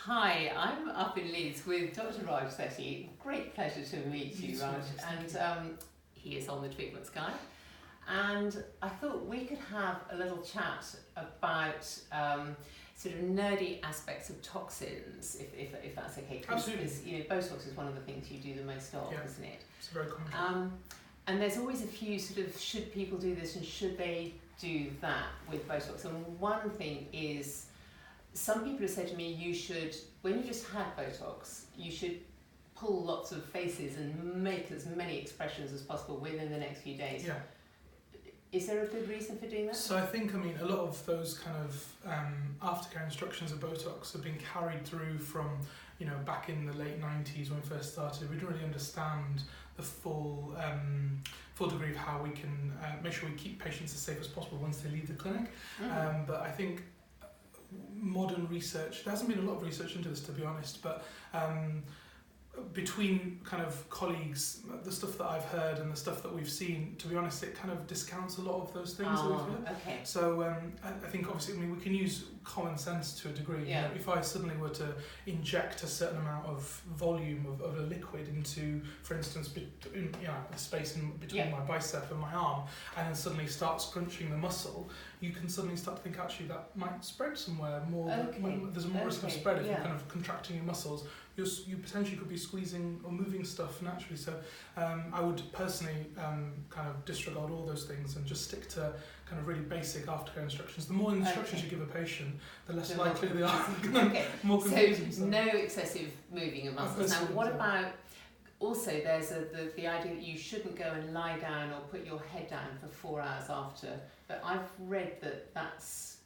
Hi, I'm up in Leeds with Dr. Raj Theti. Great pleasure to meet you, Raj. And he is on the Tweakments Guide. And I thought we could have a little chat about sort of nerdy aspects of toxins, if that's okay. Absolutely. Because, you know, Botox is one of the things you do the most of, isn't it? It's very common. And there's always a few sort of, should people do this and should they do that with Botox? And one thing is, some people have said to me, you should, when you just had Botox, you should pull lots of faces and make as many expressions as possible within the next few days. Yeah. Is there a good reason for doing that? So I think, a lot of those kind of aftercare instructions of Botox have been carried through from, back in the late 90s when we first started. We didn't really understand the full degree of how we can make sure we keep patients as safe as possible once they leave the clinic. Mm-hmm. But I think modern research, there hasn't been a lot of research into this, to be honest, but between kind of colleagues, the stuff that I've heard and the stuff that we've seen, to be honest, it kind of discounts a lot of those things that we've heard. Okay. So I think obviously, we can use common sense to a degree. Yeah. If I suddenly were to inject a certain amount of volume of a liquid into, for instance, the space in between my bicep and my arm, and then suddenly start scrunching the muscle, you can suddenly start to think actually that might spread somewhere more. There's more risk of spread if you're kind of contracting your muscles. You potentially could be squeezing or moving stuff naturally. So I would personally kind of disregard all those things and just stick to kind of really basic aftercare instructions. The more instructions you give a patient, the less likely they are. More confusing. So no excessive moving of muscles. Now, what about, also there's the idea that you shouldn't go and lie down or put your head down for 4 hours after, but I've read that that's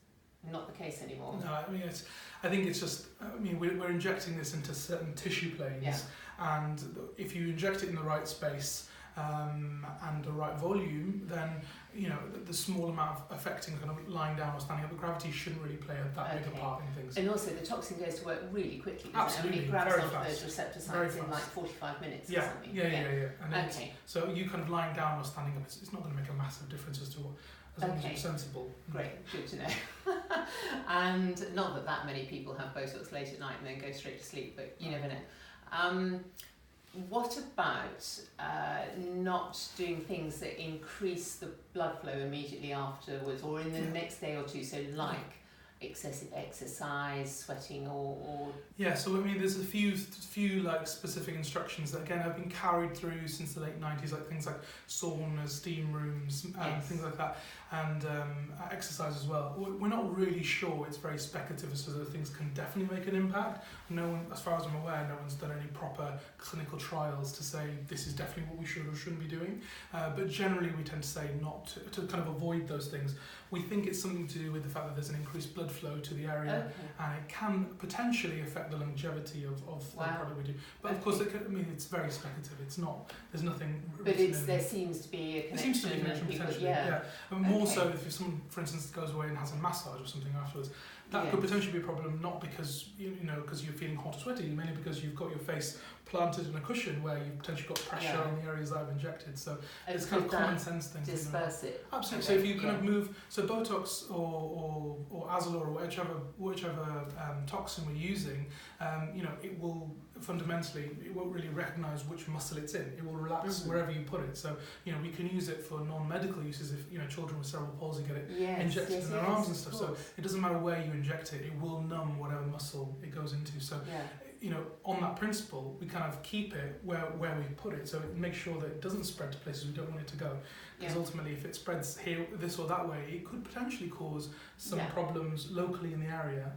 not the case anymore. No, I think it's just, we're injecting this into certain tissue planes, and if you inject it in the right space and the right volume, then the small amount of affecting kind of lying down or standing up, the gravity shouldn't really play that big a part in things. And also the toxin goes to work really quickly, doesn't Absolutely, it? It grabs very onto fast. those receptor sites in like 45 minutes or something. Yeah. And so you kind of lying down or standing up, it's not going to make a massive difference as long as it's sensible. Great, good to know. And not that many people have Botox late at night and then go straight to sleep, but you never know. What about not doing things that increase the blood flow immediately afterwards or in the next day or two, so like excessive exercise, sweating or so there's a few like specific instructions that again have been carried through since the late 90s, like things like saunas, steam rooms, things like that, and exercise as well. We're not really sure, it's very speculative as to whether things can definitely make an impact. No one, as far as I'm aware, no one's done any proper clinical trials to say this is definitely what we should or shouldn't be doing, but generally we tend to say not to kind of avoid those things. We think it's something to do with the fact that there's an increased blood flow to the area, and it can potentially affect the longevity of the product we do. But of course, it's very speculative. It's not. There's nothing. But there seems to be a connection. There seems to be a connection potentially. And more so if someone, for instance, goes away and has a massage or something afterwards, that could potentially be a problem. Not because because you're feeling hot or sweaty, mainly because you've got your face planted in a cushion where you've potentially got pressure on the areas that I've injected. So it's kind of common sense things. Disperse it. Absolutely. So if you kind of move, so Botox or Azalor or whichever toxin we're using, it will fundamentally, it won't really recognise which muscle it's in. It will relax wherever you put it. So we can use it for non-medical uses if children with cerebral palsy get it injected in their arms and stuff. So it doesn't matter where you inject it; it will numb whatever muscle it goes into. So on that principle, we kind of keep it where we put it, so it makes sure that it doesn't spread to places we don't want it to go. Because ultimately, if it spreads here, this or that way, it could potentially cause some problems locally in the area.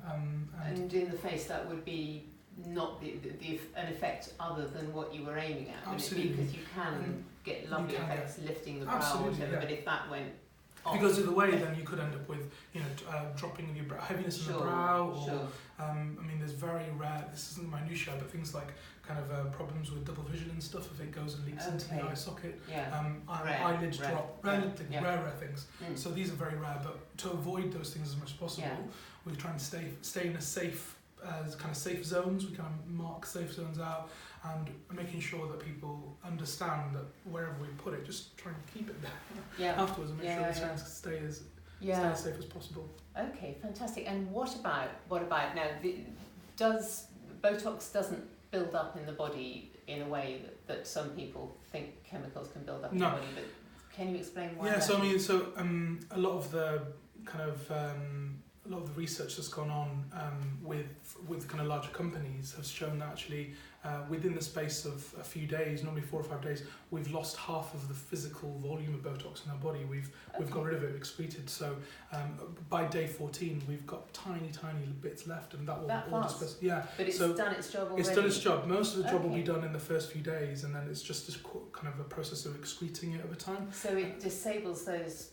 And in the face, that would be not an effect other than what you were aiming at. Absolutely. Because you can get lovely effects lifting the brow or whatever, but if that went off. If it goes the other way, then you could end up with dropping of your brow, heaviness in the brow, or there's very rare. This isn't minutiae, but things like kind of problems with double vision and stuff. If it goes and leaks into the eye socket, eyelids drop, rare things. So these are very rare. But to avoid those things as much as possible, we try and stay in a safe. Kind of safe zones. We kind of mark safe zones out, and making sure that people understand that wherever we put it, just try and keep it there afterwards, and make sure the zones stay as safe as possible. Okay, fantastic. And what about now? Botox doesn't build up in the body in a way that some people think chemicals can build up in the body, but can you explain why? Yeah, a lot of the kind of a lot of the research that's gone on with kind of larger companies has shown that actually within the space of a few days, normally 4 or 5 days, we've lost half of the physical volume of Botox in our body. We've got rid of it, excreted. So by day 14, we've got tiny bits left, and that will all disperse. Yeah, but it's done its job already. It's done its job. Most of the job will be done in the first few days, and then it's just this kind of a process of excreting it over time. So it disables those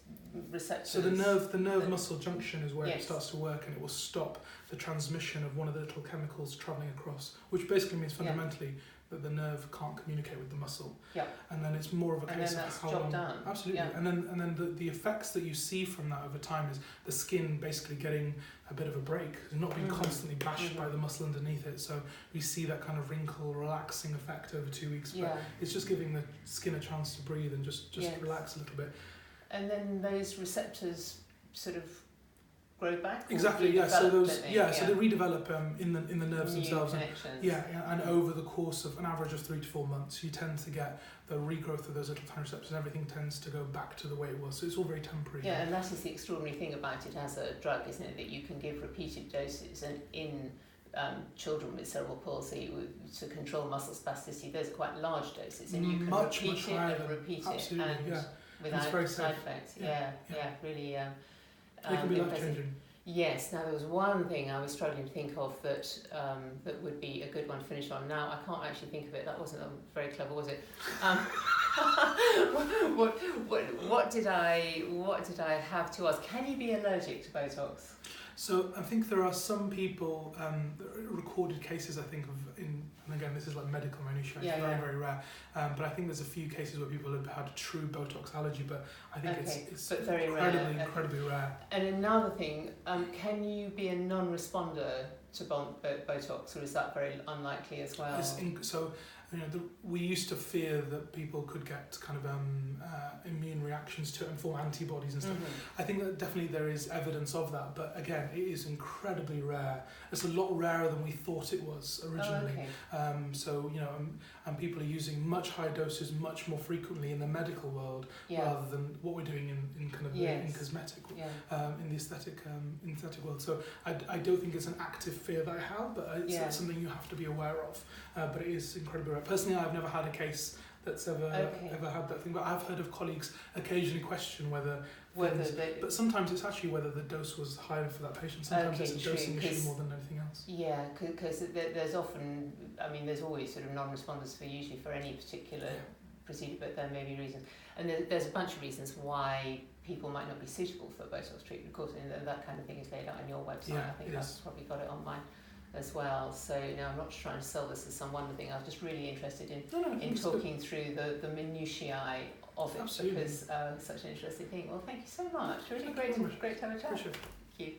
receptors. So the nerve muscle junction is where it starts to work, and it will stop the transmission of one of the little chemicals travelling across, which basically means fundamentally that the nerve can't communicate with the muscle. Yeah. And then it's more of a case of how long. Done. Absolutely. Yeah. And then the effects that you see from that over time is the skin basically getting a bit of a break, not being constantly bashed by the muscle underneath it. So we see that kind of wrinkle relaxing effect over 2 weeks. But it's just giving the skin a chance to breathe and just relax a little bit. And then those receptors sort of grow back. Exactly. Yeah. So those. So they redevelop in the nerves themselves. Connections. And over the course of an average of 3 to 4 months, you tend to get the regrowth of those little tiny receptors, and everything tends to go back to the way it was. So it's all very temporary. Yeah, and that is the extraordinary thing about it as a drug, isn't it? That you can give repeated doses, and in children with cerebral palsy to control muscle spasticity, those are quite large doses, and you can repeat it and without side effects. Really. It can be life-changing. Yes. Now there was one thing I was struggling to think of that would be a good one to finish on. Now I can't actually think of it. That wasn't very clever, was it? What did I have to ask? Can you be allergic to Botox? So I think there are some people, recorded cases I think of, and again this is like medical minutiae, it's very rare, but I think there's a few cases where people have had a true Botox allergy, but I think it's very incredibly rare. And another thing, can you be a non-responder to Botox, or is that very unlikely as well? We used to fear that people could get kind of immune reactions to it and form antibodies and stuff. I think that definitely there is evidence of that, but again, it is incredibly rare. It's a lot rarer than we thought it was originally. And people are using much higher doses much more frequently in the medical world rather than what we're doing in kind of in cosmetic, in the aesthetic world. So I don't think it's an active fear that I have, but it's something you have to be aware of. But it is incredibly rare. Personally, I've never had a case that's ever had that thing, but I've heard of colleagues occasionally question but sometimes it's actually whether the dose was higher for that patient. Sometimes it's a dosing issue more than anything else. Yeah, because there's always sort of non-responders usually for any particular procedure, but there may be reasons. And there's a bunch of reasons why people might not be suitable for Botox treatment, of course, and that kind of thing is laid out on your website. I think I've probably got it on mine as well. So I'm not trying to sell this as some wonder thing. I was just really interested in talking through the minutiae of it. Absolutely. Because it's such an interesting thing. Well, thank you so much. Really great to have a chat. Thank you.